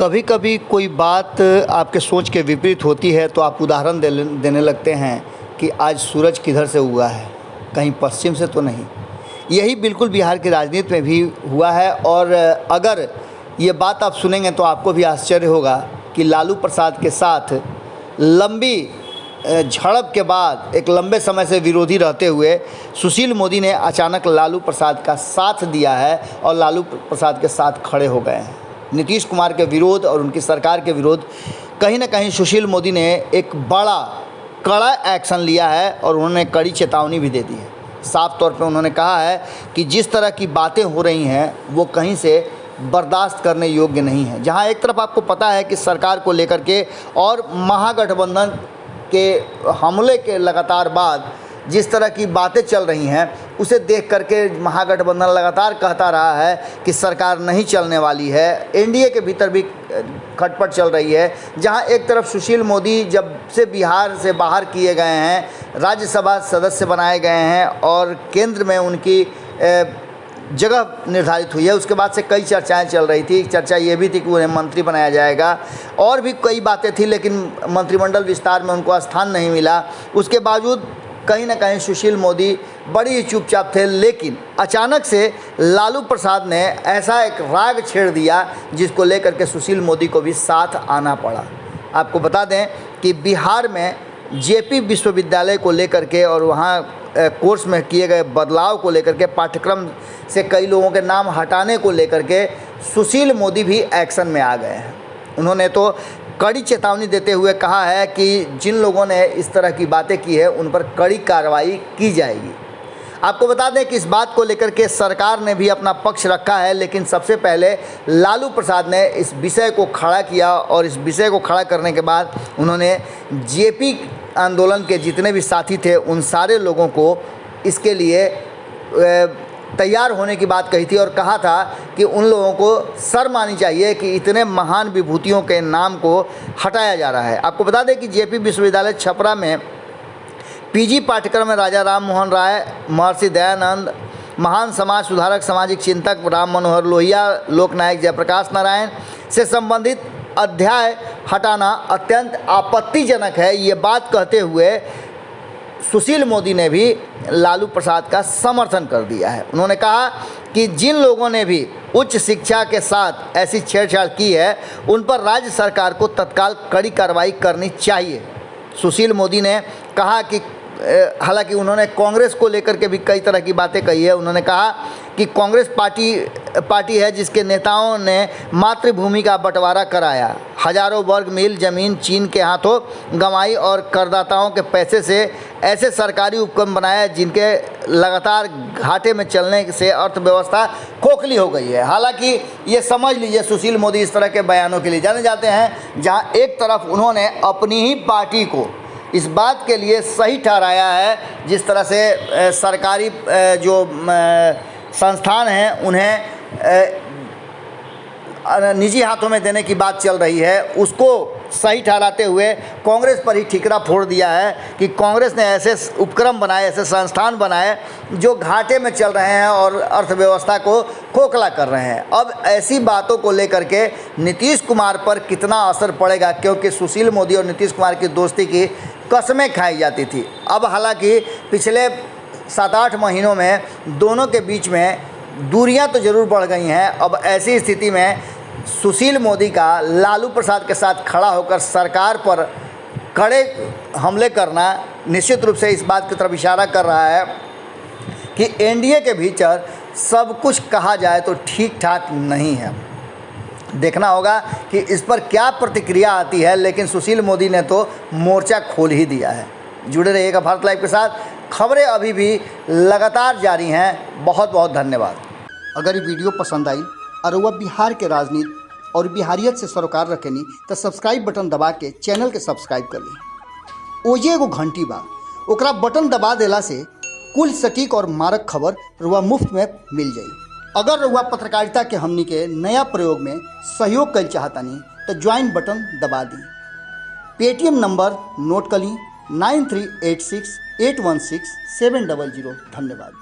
कभी कभी कोई बात आपके सोच के विपरीत होती है तो आप उदाहरण देने लगते हैं कि आज सूरज किधर से उगा है, कहीं पश्चिम से तो नहीं। यही बिल्कुल बिहार की राजनीति में भी हुआ है। और अगर ये बात आप सुनेंगे तो आपको भी आश्चर्य होगा कि लालू प्रसाद के साथ लंबी झड़प के बाद एक लंबे समय से विरोधी रहते हुए सुशील मोदी ने अचानक लालू प्रसाद का साथ दिया है और लालू प्रसाद के साथ खड़े हो गए हैं। नीतीश कुमार के विरोध और उनकी सरकार के विरोध कहीं ना कहीं सुशील मोदी ने एक बड़ा कड़ा एक्शन लिया है और उन्होंने कड़ी चेतावनी भी दे दी है। साफ तौर पे उन्होंने कहा है कि जिस तरह की बातें हो रही हैं वो कहीं से बर्दाश्त करने योग्य नहीं है। जहां एक तरफ आपको पता है कि सरकार को लेकर के और महागठबंधन के हमले के लगातार बाद जिस तरह की बातें चल रही हैं उसे देख करके महागठबंधन लगातार कहता रहा है कि सरकार नहीं चलने वाली है। एनडीए के भीतर भी खटपट चल रही है। जहां एक तरफ सुशील मोदी जब से बिहार से बाहर किए गए हैं, राज्यसभा सदस्य बनाए गए हैं और केंद्र में उनकी जगह निर्धारित हुई है, उसके बाद से कई चर्चाएं चल रही थी। चर्चा ये भी थी कि उन्हें मंत्री बनाया जाएगा और भी कई बातें थी, लेकिन मंत्रिमंडल विस्तार में उनको स्थान नहीं मिला। उसके बावजूद कहीं ना कहीं सुशील मोदी बड़ी ही चुपचाप थे, लेकिन अचानक से लालू प्रसाद ने ऐसा एक राग छेड़ दिया जिसको लेकर के सुशील मोदी को भी साथ आना पड़ा। आपको बता दें कि बिहार में जेपी विश्वविद्यालय को लेकर के और वहाँ कोर्स में किए गए बदलाव को लेकर के, पाठ्यक्रम से कई लोगों के नाम हटाने को लेकर के सुशील मोदी भी एक्शन में आ गए हैं। उन्होंने तो कड़ी चेतावनी देते हुए कहा है कि जिन लोगों ने इस तरह की बातें की है उन पर कड़ी कार्रवाई की जाएगी। आपको बता दें कि इस बात को लेकर के सरकार ने भी अपना पक्ष रखा है, लेकिन सबसे पहले लालू प्रसाद ने इस विषय को खड़ा किया और इस विषय को खड़ा करने के बाद उन्होंने जेपी आंदोलन के जितने भी साथी थे उन सारे लोगों को इसके लिए तैयार होने की बात कही थी और कहा था कि उन लोगों को शर्म आनी चाहिए कि इतने महान विभूतियों के नाम को हटाया जा रहा है। आपको बता दें कि जेपी विश्वविद्यालय छपरा में पीजी पाठ्यक्रम में राजा राम मोहन राय, महर्षि दयानंद, महान समाज सुधारक, सामाजिक चिंतक राम मनोहर लोहिया, लोकनायक जयप्रकाश नारायण से संबंधित अध्याय हटाना अत्यंत आपत्तिजनक है। ये बात कहते हुए सुशील मोदी ने भी लालू प्रसाद का समर्थन कर दिया है। उन्होंने कहा कि जिन लोगों ने भी उच्च शिक्षा के साथ ऐसी छेड़छाड़ की है उन पर राज्य सरकार को तत्काल कड़ी कार्रवाई करनी चाहिए। सुशील मोदी ने कहा कि हालांकि उन्होंने कांग्रेस को लेकर के भी कई तरह की बातें कही है। उन्होंने कहा कि कांग्रेस पार्टी है जिसके नेताओं ने मातृभूमि का बंटवारा कराया, हजारों वर्ग मील जमीन चीन के हाथों गंवाई और करदाताओं के पैसे से ऐसे सरकारी उपक्रम बनाए जिनके लगातार घाटे में चलने से अर्थव्यवस्था खोखली हो गई है। हालांकि ये समझ लीजिए सुशील मोदी इस तरह के बयानों के लिए जाने जाते हैं, जहां एक तरफ उन्होंने अपनी ही पार्टी को इस बात के लिए सही ठहराया है जिस तरह से सरकारी जो संस्थान हैं उन्हें निजी हाथों में देने की बात चल रही है, उसको सही ठहराते हुए कांग्रेस पर ही ठिकरा फोड़ दिया है कि कांग्रेस ने ऐसे उपक्रम बनाए, ऐसे संस्थान बनाए जो घाटे में चल रहे हैं और अर्थव्यवस्था को खोखला कर रहे हैं। अब ऐसी बातों को लेकर के नीतीश कुमार पर कितना असर पड़ेगा, क्योंकि सुशील मोदी और नीतीश कुमार की दोस्ती की कसमें खाई जाती थी। अब हालांकि पिछले 7-8 महीनों में दोनों के बीच में दूरियां तो ज़रूर बढ़ गई हैं। अब ऐसी स्थिति में सुशील मोदी का लालू प्रसाद के साथ खड़ा होकर सरकार पर कड़े हमले करना निश्चित रूप से इस बात की तरफ इशारा कर रहा है कि एनडीए के भीतर सब कुछ कहा जाए तो ठीक ठाक नहीं है। देखना होगा कि इस पर क्या प्रतिक्रिया आती है, लेकिन सुशील मोदी ने तो मोर्चा खोल ही दिया है। जुड़े रहिएगा भारत लाइव के साथ, खबरें अभी भी लगातार जारी हैं। बहुत बहुत धन्यवाद। अगर ये वीडियो पसंद आई और वह बिहार के राजनीति और बिहारियत से सरोकार रखेनी तो सब्सक्राइब बटन दबा के चैनल के सब्सक्राइब कर ली। ओजे एगो घंटी बा, ओकरा बटन दबा देला से कुल सटीक और मारक खबर रुआ मुफ्त में मिल जाई। अगर रुआ पत्रकारिता के हमनी के नया प्रयोग में सहयोग कर चाहतानी तो ज्वाइन बटन दबा दी। पेटीएम नंबर नोट कर ली 9386816700। धन्यवाद।